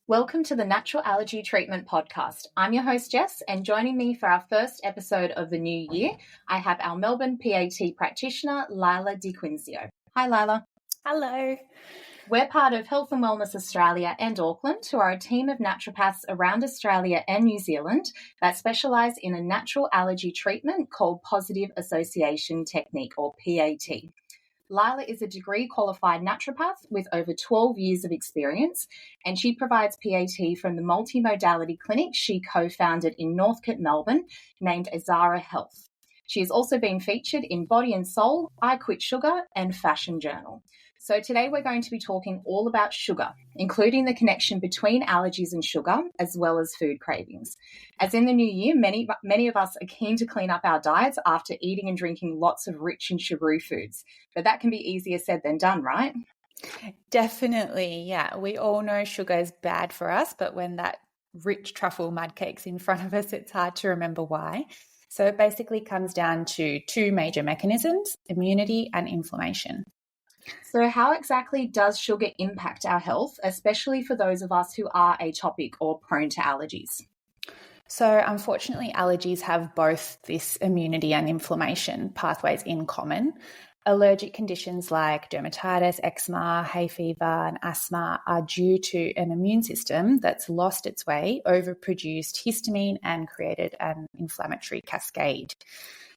Welcome to the Natural Allergy Treatment Podcast. I'm your host, Jess, and joining me for our first episode of the new year, I have our Melbourne PAT practitioner, Leila DiQuinzio. Hi, Leila. Hello. We're part of Health and Wellness Australia and Auckland, who are a team of naturopaths around Australia and New Zealand that specialise in a natural allergy treatment called Positive Association Technique, or PAT. Leila is a degree-qualified naturopath with over 12 years of experience, and she provides PAT from the multimodality clinic she co-founded in Northcote, Melbourne, named Azara Health. She has also been featured in Body and Soul, I Quit Sugar, and Fashion Journal. So today we're going to be talking all about sugar, including the connection between allergies and sugar, as well as food cravings. As in the new year, many of us are keen to clean up our diets after eating and drinking lots of rich and sugary foods. But that can be easier said than done, right? Definitely, yeah. We all know sugar is bad for us, but when that rich truffle mud cake's in front of us, it's hard to remember why. So it basically comes down to two major mechanisms, immunity and inflammation. So how exactly does sugar impact our health, especially for those of us who are atopic or prone to allergies? So unfortunately, allergies have both this immunity and inflammation pathways in common. Allergic conditions like dermatitis, eczema, hay fever, and asthma are due to an immune system that's lost its way, overproduced histamine, and created an inflammatory cascade.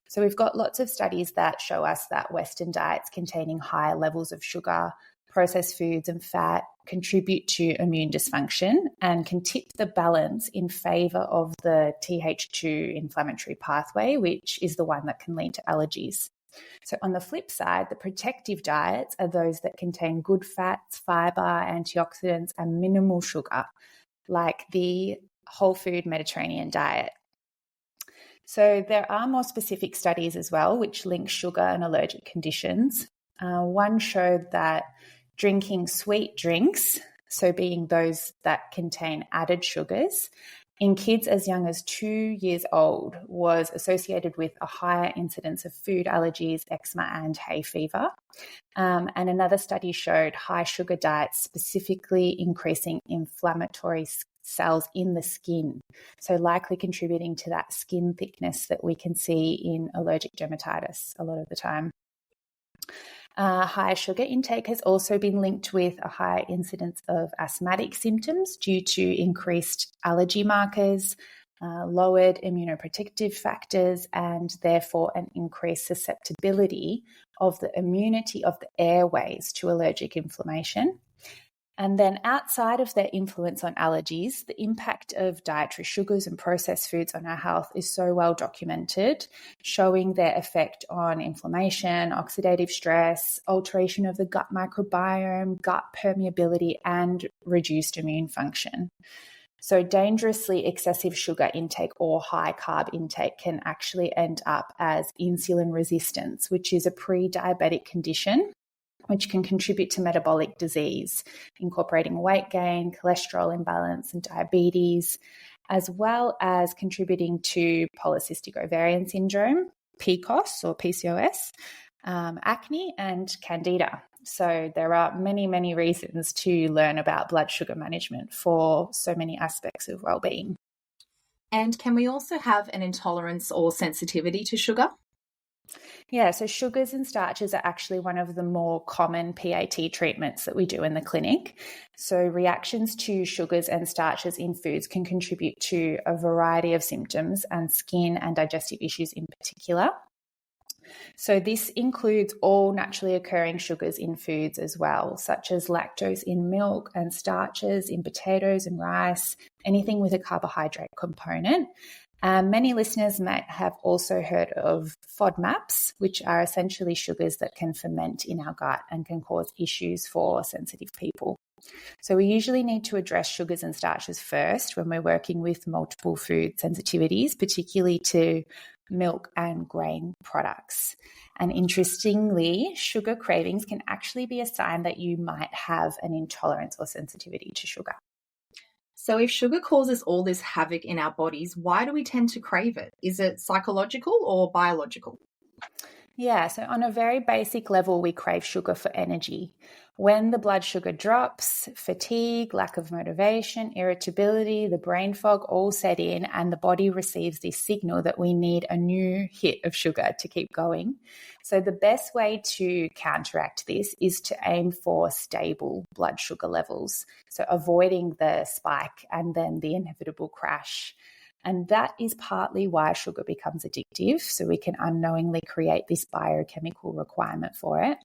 So we've got lots of studies that show us that Western diets containing high levels of sugar, processed foods, and fat contribute to immune dysfunction and can tip the balance in favour of the Th2 inflammatory pathway, which is the one that can lead to allergies. So on the flip side, the protective diets are those that contain good fats, fibre, antioxidants, and minimal sugar, like the whole food Mediterranean diet. So there are more specific studies as well, which link sugar and allergic conditions. One showed that drinking sweet drinks, so being those that contain added sugars, in kids as young as 2 years old was associated with a higher incidence of food allergies, eczema, and hay fever. And another study showed high sugar diets specifically increasing inflammatory cells in the skin, so likely contributing to that skin thickness that we can see in allergic dermatitis a lot of the time. Higher sugar intake has also been linked with a higher incidence of asthmatic symptoms due to increased allergy markers, lowered immunoprotective factors, and therefore an increased susceptibility of the immunity of the airways to allergic inflammation. And then outside of their influence on allergies, the impact of dietary sugars and processed foods on our health is so well documented, showing their effect on inflammation, oxidative stress, alteration of the gut microbiome, gut permeability, and reduced immune function. So dangerously excessive sugar intake or high carb intake can actually end up as insulin resistance, which is a pre-diabetic condition which can contribute to metabolic disease, incorporating weight gain, cholesterol imbalance, and diabetes, as well as contributing to polycystic ovarian syndrome, PCOS or PCOS, acne, and candida. So there are many, many reasons to learn about blood sugar management for so many aspects of well-being. And can we also have an intolerance or sensitivity to sugar? Yeah, so sugars and starches are actually one of the more common PAT treatments that we do in the clinic. So reactions to sugars and starches in foods can contribute to a variety of symptoms and skin and digestive issues in particular. So this includes all naturally occurring sugars in foods as well, such as lactose in milk and starches in potatoes and rice, anything with a carbohydrate component. Many listeners might have also heard of FODMAPs, which are essentially sugars that can ferment in our gut and can cause issues for sensitive people. So we usually need to address sugars and starches first when we're working with multiple food sensitivities, particularly to milk and grain products. And interestingly, sugar cravings can actually be a sign that you might have an intolerance or sensitivity to sugar. So if sugar causes all this havoc in our bodies, why do we tend to crave it? Is it psychological or biological? Yeah, so on a very basic level, we crave sugar for energy. When the blood sugar drops, fatigue, lack of motivation, irritability, the brain fog all set in, and the body receives this signal that we need a new hit of sugar to keep going. So the best way to counteract this is to aim for stable blood sugar levels, so avoiding the spike and then the inevitable crash. And that is partly why sugar becomes addictive, so we can unknowingly create this biochemical requirement for it.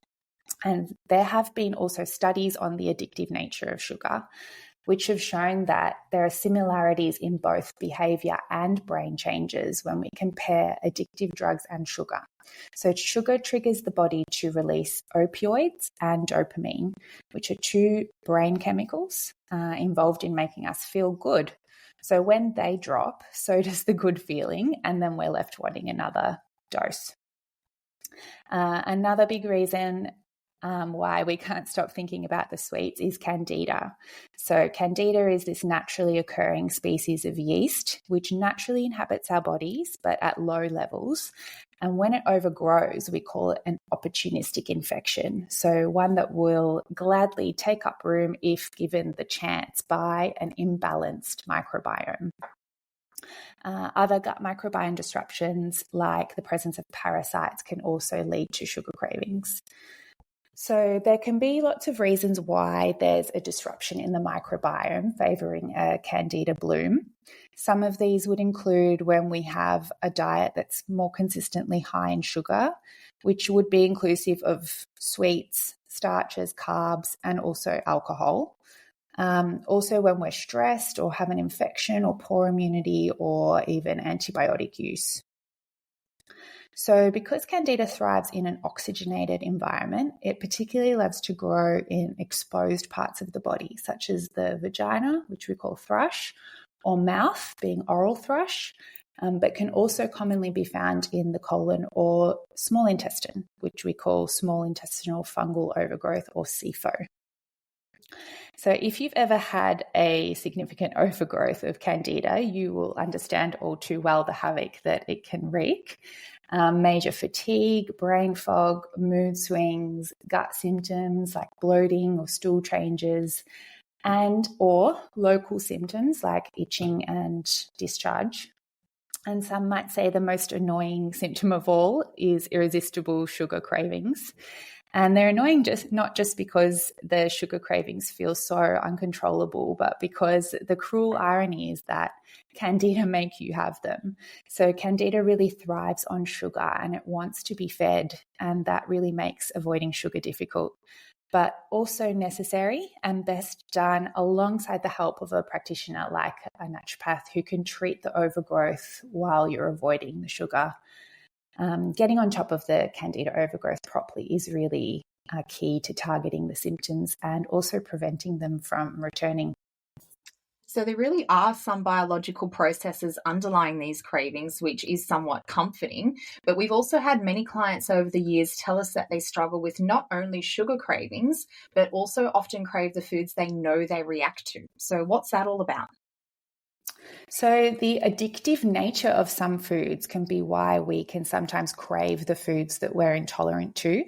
And there have been also studies on the addictive nature of sugar, which have shown that there are similarities in both behavior and brain changes when we compare addictive drugs and sugar. So sugar triggers the body to release opioids and dopamine, which are two brain chemicals involved in making us feel good. So when they drop, so does the good feeling, and then we're left wanting another dose. Another big reason why we can't stop thinking about the sweets is candida. So candida is this naturally occurring species of yeast which naturally inhabits our bodies but at low levels. And when it overgrows, we call it an opportunistic infection. So one that will gladly take up room if given the chance by an imbalanced microbiome. Other gut microbiome disruptions like the presence of parasites can also lead to sugar cravings. So there can be lots of reasons why there's a disruption in the microbiome favouring a candida bloom. Some of these would include when we have a diet that's more consistently high in sugar, which would be inclusive of sweets, starches, carbs, and also alcohol. Also when we're stressed or have an infection or poor immunity or even antibiotic use. So because candida thrives in an oxygenated environment, it particularly loves to grow in exposed parts of the body, such as the vagina, which we call thrush, or mouth, being oral thrush, but can also commonly be found in the colon or small intestine, which we call small intestinal fungal overgrowth, or SIFO. So if you've ever had a significant overgrowth of candida, you will understand all too well the havoc that it can wreak. Major fatigue, brain fog, mood swings, gut symptoms like bloating or stool changes, and or local symptoms like itching and discharge. And some might say the most annoying symptom of all is irresistible sugar cravings. And they're annoying not just because the sugar cravings feel so uncontrollable, but because the cruel irony is that candida make you have them. So candida really thrives on sugar and it wants to be fed, and that really makes avoiding sugar difficult, but also necessary and best done alongside the help of a practitioner like a naturopath who can treat the overgrowth while you're avoiding the sugar. Getting on top of the candida overgrowth properly is really key to targeting the symptoms and also preventing them from returning. So there really are some biological processes underlying these cravings, which is somewhat comforting. But we've also had many clients over the years tell us that they struggle with not only sugar cravings, but also often crave the foods they know they react to. So what's that all about? So the addictive nature of some foods can be why we can sometimes crave the foods that we're intolerant to.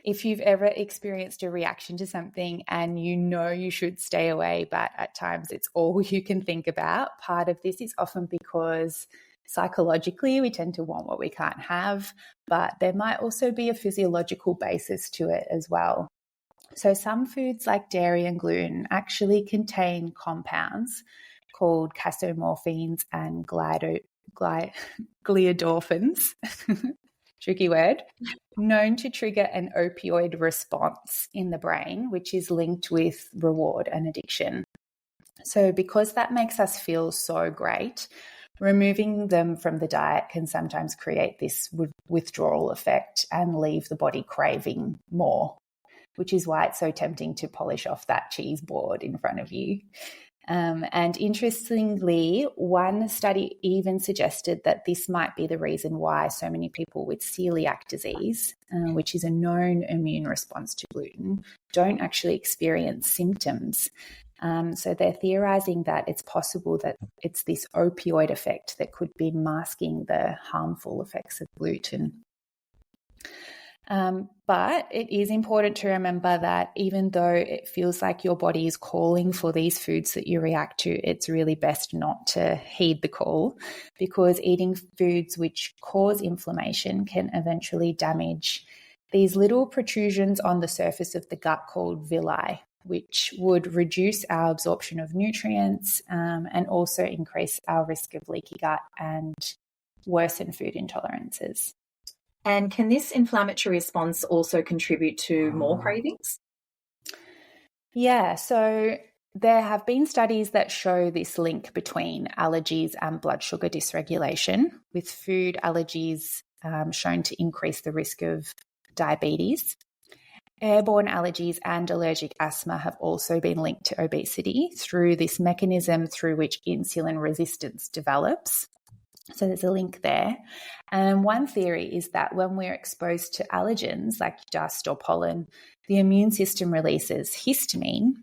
If you've ever experienced a reaction to something and you know you should stay away, but at times it's all you can think about, part of this is often because psychologically we tend to want what we can't have, but there might also be a physiological basis to it as well. So some foods like dairy and gluten actually contain compounds called casomorphines and gliadorphins, tricky word, known to trigger an opioid response in the brain, which is linked with reward and addiction. So because that makes us feel so great, removing them from the diet can sometimes create this withdrawal effect and leave the body craving more, which is why it's so tempting to polish off that cheese board in front of you. And interestingly, one study even suggested that this might be the reason why so many people with celiac disease, which is a known immune response to gluten, don't actually experience symptoms. So they're theorizing that it's possible that it's this opioid effect that could be masking the harmful effects of gluten. But it is important to remember that even though it feels like your body is calling for these foods that you react to, it's really best not to heed the call, because eating foods which cause inflammation can eventually damage these little protrusions on the surface of the gut called villi, which would reduce our absorption of nutrients and also increase our risk of leaky gut and worsen food intolerances. And can this inflammatory response also contribute to more cravings? Yeah, so there have been studies that show this link between allergies and blood sugar dysregulation, with food allergies shown to increase the risk of diabetes. Airborne allergies and allergic asthma have also been linked to obesity through this mechanism through which insulin resistance develops. So there's a link there. And one theory is that when we're exposed to allergens like dust or pollen, the immune system releases histamine.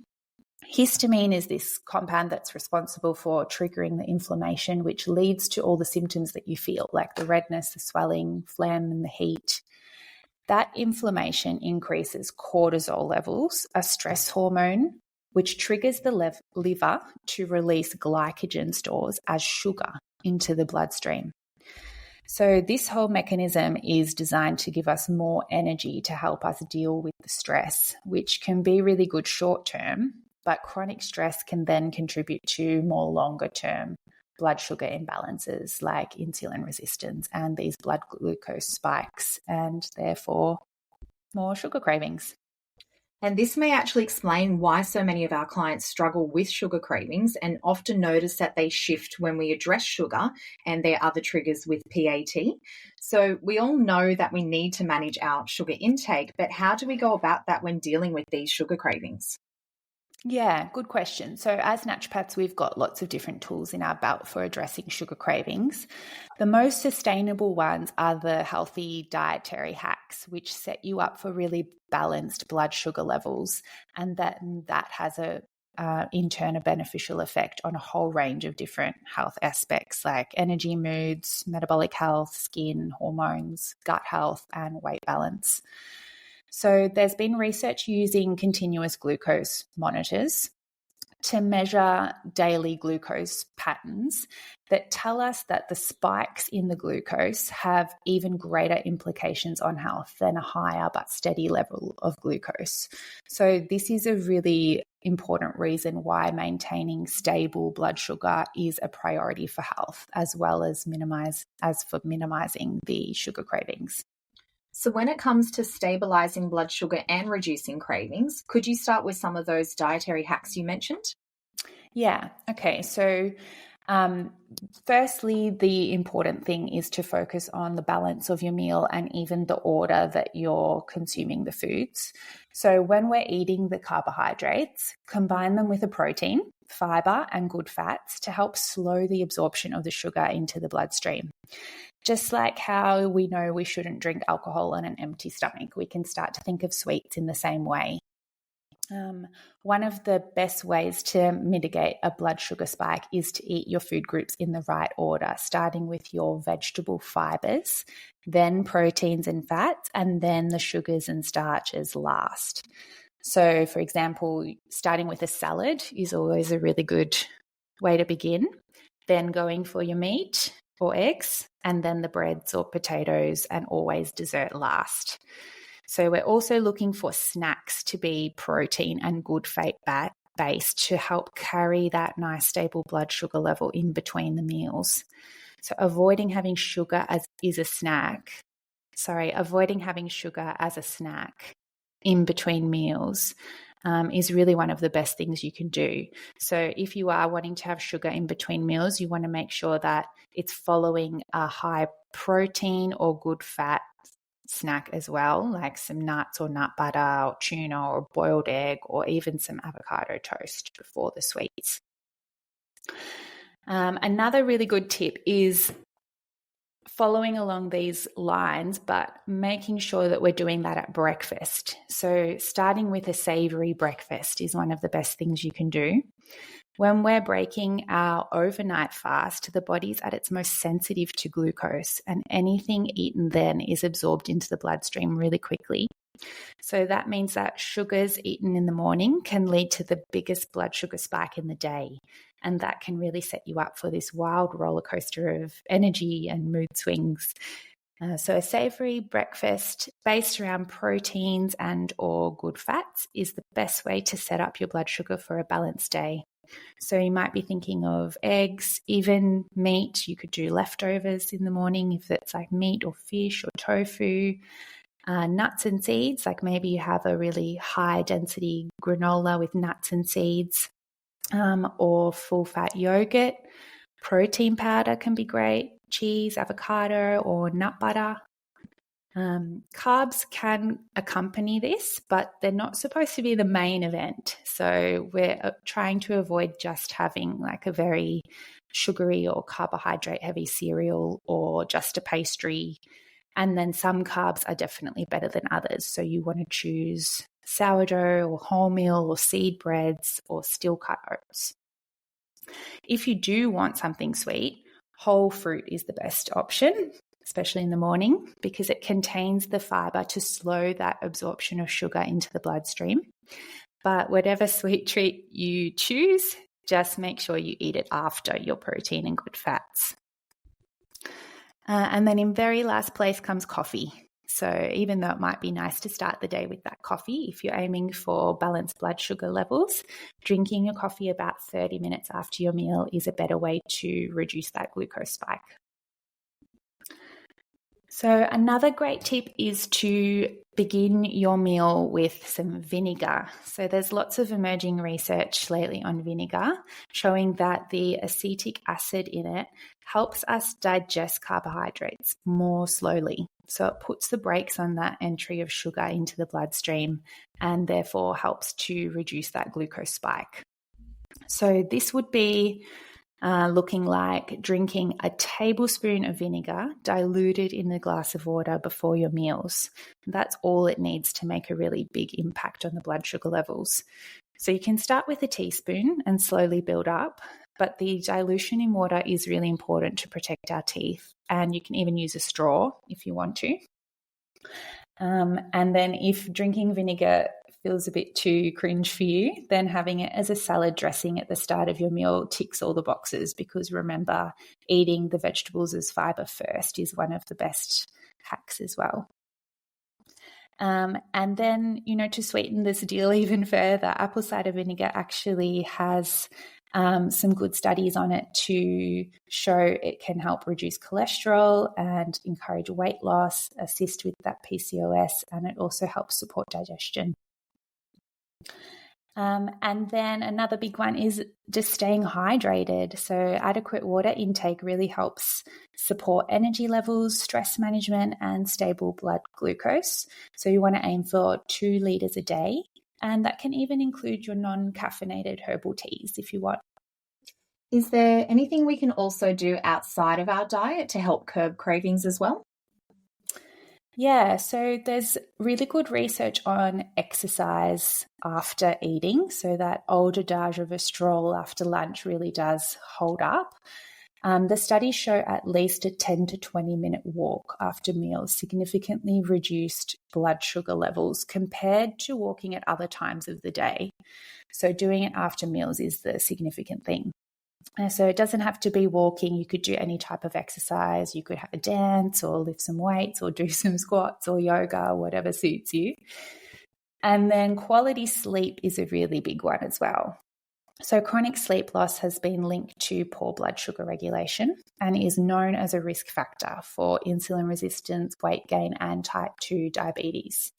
Histamine is this compound that's responsible for triggering the inflammation, which leads to all the symptoms that you feel, like the redness, the swelling, phlegm, and the heat. That inflammation increases cortisol levels, a stress hormone, which triggers the liver to release glycogen stores as sugar into the bloodstream. So this whole mechanism is designed to give us more energy to help us deal with the stress, which can be really good short term, but chronic stress can then contribute to more longer term blood sugar imbalances like insulin resistance and these blood glucose spikes, and therefore more sugar cravings. And this may actually explain why so many of our clients struggle with sugar cravings and often notice that they shift when we address sugar and their other triggers with PAT. So we all know that we need to manage our sugar intake, but how do we go about that when dealing with these sugar cravings? Yeah, good question. So as naturopaths, we've got lots of different tools in our belt for addressing sugar cravings. The most sustainable ones are the healthy dietary hacks, which set you up for really balanced blood sugar levels, and that has in turn a beneficial effect on a whole range of different health aspects like energy, moods, metabolic health, skin, hormones, gut health, and weight balance. So there's been research using continuous glucose monitors to measure daily glucose patterns that tell us that the spikes in the glucose have even greater implications on health than a higher but steady level of glucose. So this is a really important reason why maintaining stable blood sugar is a priority for health, as well as minimizing the sugar cravings. So when it comes to stabilizing blood sugar and reducing cravings, could you start with some of those dietary hacks you mentioned? Yeah. Okay. So firstly, the important thing is to focus on the balance of your meal and even the order that you're consuming the foods. So when we're eating the carbohydrates, combine them with a protein, fiber, and good fats to help slow the absorption of the sugar into the bloodstream. Just like how we know we shouldn't drink alcohol on an empty stomach, we can start to think of sweets in the same way. One of the best ways to mitigate a blood sugar spike is to eat your food groups in the right order, starting with your vegetable fibers, then proteins and fats, and then the sugars and starches last. So, for example, starting with a salad is always a really good way to begin, then going for your meat or eggs, and then the breads or potatoes, and always dessert last. So we're also looking for snacks to be protein and good fat based to help carry that nice stable blood sugar level in between the meals. So avoiding having sugar as a snack in between meals is really one of the best things you can do. So if you are wanting to have sugar in between meals, you want to make sure that it's following a high protein or good fat snack as well, like some nuts or nut butter or tuna or boiled egg or even some avocado toast before the sweets. Another really good tip is following along these lines, but making sure that we're doing that at breakfast. So starting with a savory breakfast is one of the best things you can do. When we're breaking our overnight fast, the body's at its most sensitive to glucose, and anything eaten then is absorbed into the bloodstream really quickly. So that means that sugars eaten in the morning can lead to the biggest blood sugar spike in the day. And that can really set you up for this wild roller coaster of energy and mood swings. So a savory breakfast based around proteins and or good fats is the best way to set up your blood sugar for a balanced day. So you might be thinking of eggs, even meat. You could do leftovers in the morning if it's like meat or fish or tofu. Nuts and seeds, like maybe you have a really high density granola with nuts and seeds, or full fat yogurt. Protein powder can be great. Cheese, avocado, or nut butter. Carbs can accompany this, but they're not supposed to be the main event. So we're trying to avoid just having like a very sugary or carbohydrate heavy cereal or just a pastry. And then some carbs are definitely better than others. So you want to choose sourdough or wholemeal or seed breads or steel cut oats. If you do want something sweet, whole fruit is the best option, especially in the morning, because it contains the fiber to slow that absorption of sugar into the bloodstream. But whatever sweet treat you choose, just make sure you eat it after your protein and good fats. And then in very last place comes coffee. So even though it might be nice to start the day with that coffee, if you're aiming for balanced blood sugar levels, drinking your coffee about 30 minutes after your meal is a better way to reduce that glucose spike. So another great tip is to begin your meal with some vinegar. So there's lots of emerging research lately on vinegar showing that the acetic acid in it helps us digest carbohydrates more slowly. So it puts the brakes on that entry of sugar into the bloodstream and therefore helps to reduce that glucose spike. So this would be looking like drinking a tablespoon of vinegar diluted in a glass of water before your meals. That's all it needs to make a really big impact on the blood sugar levels. So you can start with a teaspoon and slowly build up, but the dilution in water is really important to protect our teeth. And you can even use a straw if you want to. And then if drinking vinegar feels a bit too cringe for you, then having it as a salad dressing at the start of your meal ticks all the boxes, because remember, eating the vegetables as fiber first is one of the best hacks as well. And then, to sweeten this deal even further, apple cider vinegar actually has some good studies on it to show it can help reduce cholesterol and encourage weight loss, assist with that PCOS, and it also helps support digestion. And then another big one is just staying hydrated. So adequate water intake really helps support energy levels, stress management, and stable blood glucose. So you want to aim for 2 litres a day, and that can even include your non-caffeinated herbal teas if you want. Is there anything we can also do outside of our diet to help curb cravings as well? Yeah, so there's really good research on exercise after eating. So that old adage of a stroll after lunch really does hold up. The studies show at least a 10 to 20 minute walk after meals significantly reduced blood sugar levels compared to walking at other times of the day. So doing it after meals is the significant thing. So it doesn't have to be walking. You could do any type of exercise. You could have a dance or lift some weights or do some squats or yoga, whatever suits you. And then quality sleep is a really big one as well. So chronic sleep loss has been linked to poor blood sugar regulation and is known as a risk factor for insulin resistance, weight gain, and type 2 diabetes.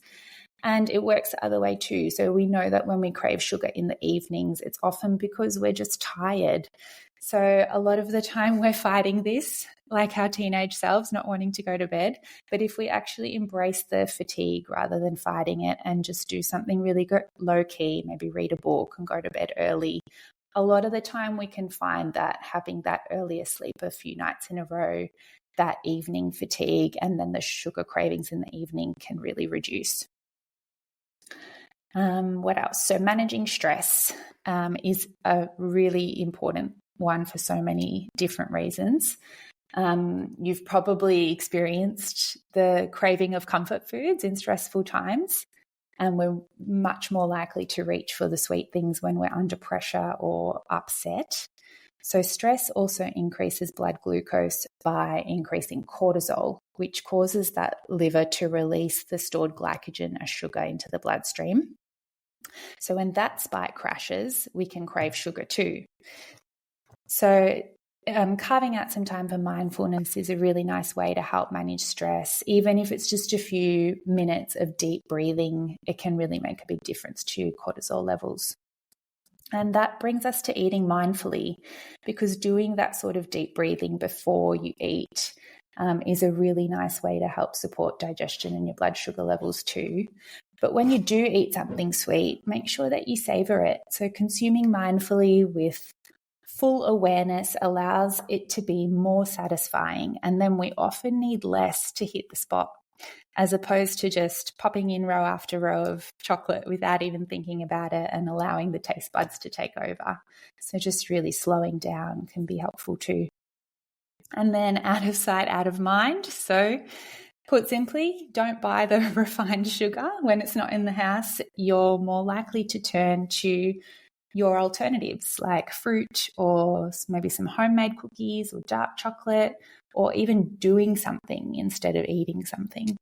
And it works the other way too. So we know that when we crave sugar in the evenings, it's often because we're just tired. So a lot of the time we're fighting this, like our teenage selves not wanting to go to bed. But if we actually embrace the fatigue rather than fighting it and just do something really low key, maybe read a book and go to bed early, a lot of the time we can find that having that earlier sleep a few nights in a row, that evening fatigue and then the sugar cravings in the evening can really reduce. What else? So managing stress is a really important one for so many different reasons. You've probably experienced the craving of comfort foods in stressful times, and we're much more likely to reach for the sweet things when we're under pressure or upset. So stress also increases blood glucose by increasing cortisol, which causes that liver to release the stored glycogen as sugar into the bloodstream. So when that spike crashes, we can crave sugar too. So carving out some time for mindfulness is a really nice way to help manage stress. Even if it's just a few minutes of deep breathing, it can really make a big difference to cortisol levels. And that brings us to eating mindfully, because doing that sort of deep breathing before you eat is a really nice way to help support digestion and your blood sugar levels too. But when you do eat something sweet, make sure that you savor it. So consuming mindfully with full awareness allows it to be more satisfying, and then we often need less to hit the spot, as opposed to just popping in row after row of chocolate without even thinking about it and allowing the taste buds to take over. So just really slowing down can be helpful too. And then out of sight, out of mind. So put simply, don't buy the refined sugar when it's not in the house. You're more likely to turn to your alternatives like fruit or maybe some homemade cookies or dark chocolate, or even doing something instead of eating something.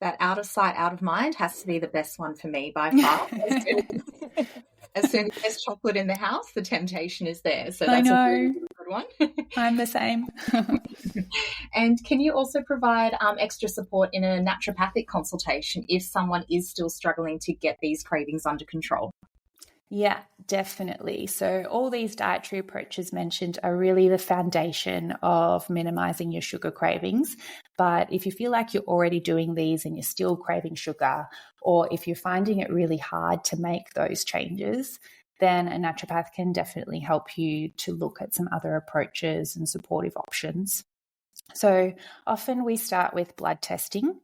That out of sight, out of mind has to be the best one for me by far. As soon as there's chocolate in the house, the temptation is there. So that's a really good one. I'm the same. And can you also provide extra support in a naturopathic consultation if someone is still struggling to get these cravings under control? Yeah, definitely. So all these dietary approaches mentioned are really the foundation of minimizing your sugar cravings. But if you feel like you're already doing these and you're still craving sugar, or if you're finding it really hard to make those changes, then a naturopath can definitely help you to look at some other approaches and supportive options. So often we start with blood testing,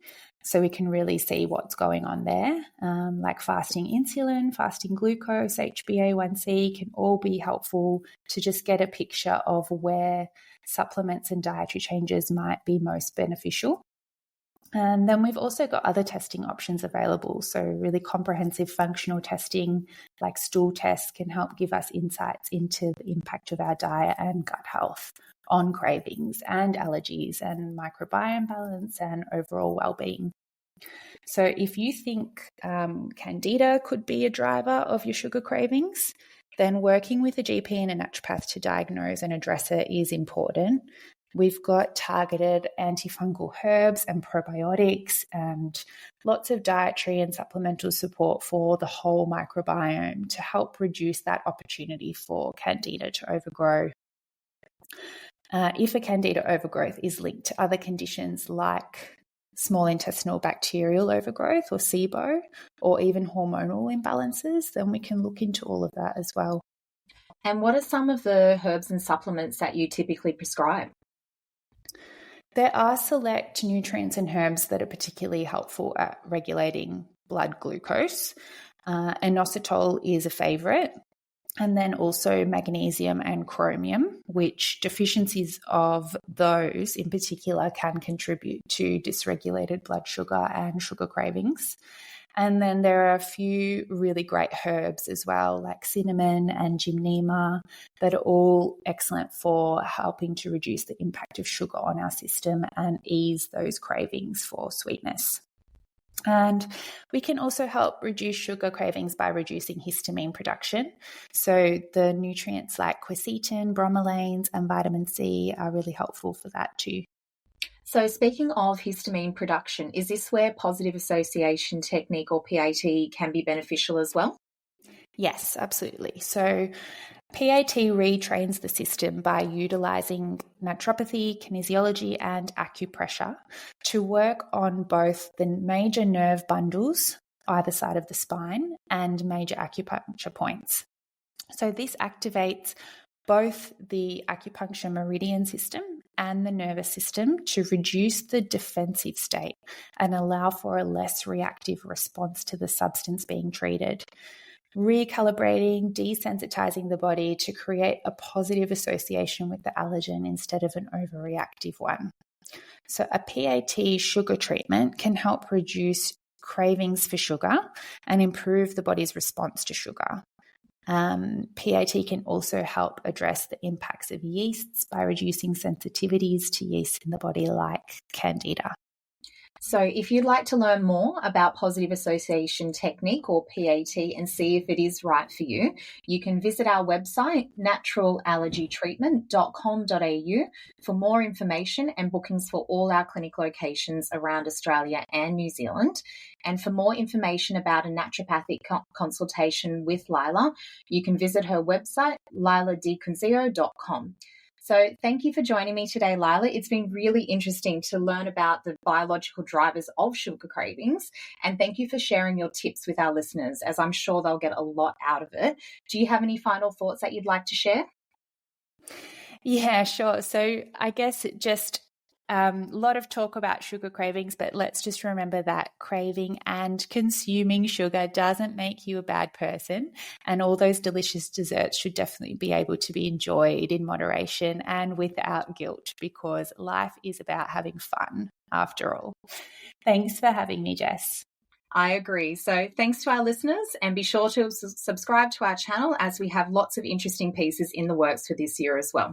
so we can really see what's going on there, like fasting insulin, fasting glucose, HbA1c can all be helpful to just get a picture of where supplements and dietary changes might be most beneficial. And then we've also got other testing options available. So really comprehensive functional testing like stool tests can help give us insights into the impact of our diet and gut health on cravings and allergies and microbiome balance and overall well-being. So if you think candida could be a driver of your sugar cravings, then working with a GP and a naturopath to diagnose and address it is important. We've got targeted antifungal herbs and probiotics and lots of dietary and supplemental support for the whole microbiome to help reduce that opportunity for candida to overgrow. If a candida overgrowth is linked to other conditions like small intestinal bacterial overgrowth or SIBO, or even hormonal imbalances, then we can look into all of that as well. And what are some of the herbs and supplements that you typically prescribe? There are select nutrients and herbs that are particularly helpful at regulating blood glucose. Inositol is a favourite. And then also magnesium and chromium, which deficiencies of those in particular can contribute to dysregulated blood sugar and sugar cravings. And then there are a few really great herbs as well, like cinnamon and gymnema, that are all excellent for helping to reduce the impact of sugar on our system and ease those cravings for sweetness. And we can also help reduce sugar cravings by reducing histamine production. So the nutrients like quercetin, bromelains, and vitamin C are really helpful for that too. So speaking of histamine production, is this where positive association technique or PAT can be beneficial as well? Yes, absolutely. So PAT retrains the system by utilising naturopathy, kinesiology, and acupressure to work on both the major nerve bundles, either side of the spine, and major acupuncture points. So this activates both the acupuncture meridian system and the nervous system to reduce the defensive state and allow for a less reactive response to the substance being treated. Recalibrating, desensitizing the body to create a positive association with the allergen instead of an overreactive one. So a PAT sugar treatment can help reduce cravings for sugar and improve the body's response to sugar. PAT can also help address the impacts of yeasts by reducing sensitivities to yeast in the body like Candida. So if you'd like to learn more about positive association technique or PAT and see if it is right for you, you can visit our website, naturalallergytreatment.com.au, for more information and bookings for all our clinic locations around Australia and New Zealand. And for more information about a naturopathic consultation with Leila, you can visit her website, leiladiquinzio.com. So thank you for joining me today, Leila. It's been really interesting to learn about the biological drivers of sugar cravings, and thank you for sharing your tips with our listeners, as I'm sure they'll get a lot out of it. Do you have any final thoughts that you'd like to share? Yeah, sure. So I guess just a lot of talk about sugar cravings, but let's just remember that craving and consuming sugar doesn't make you a bad person. And all those delicious desserts should definitely be able to be enjoyed in moderation and without guilt, because life is about having fun after all. Thanks for having me, Jess. I agree. So thanks to our listeners, and be sure to subscribe to our channel, as we have lots of interesting pieces in the works for this year as well.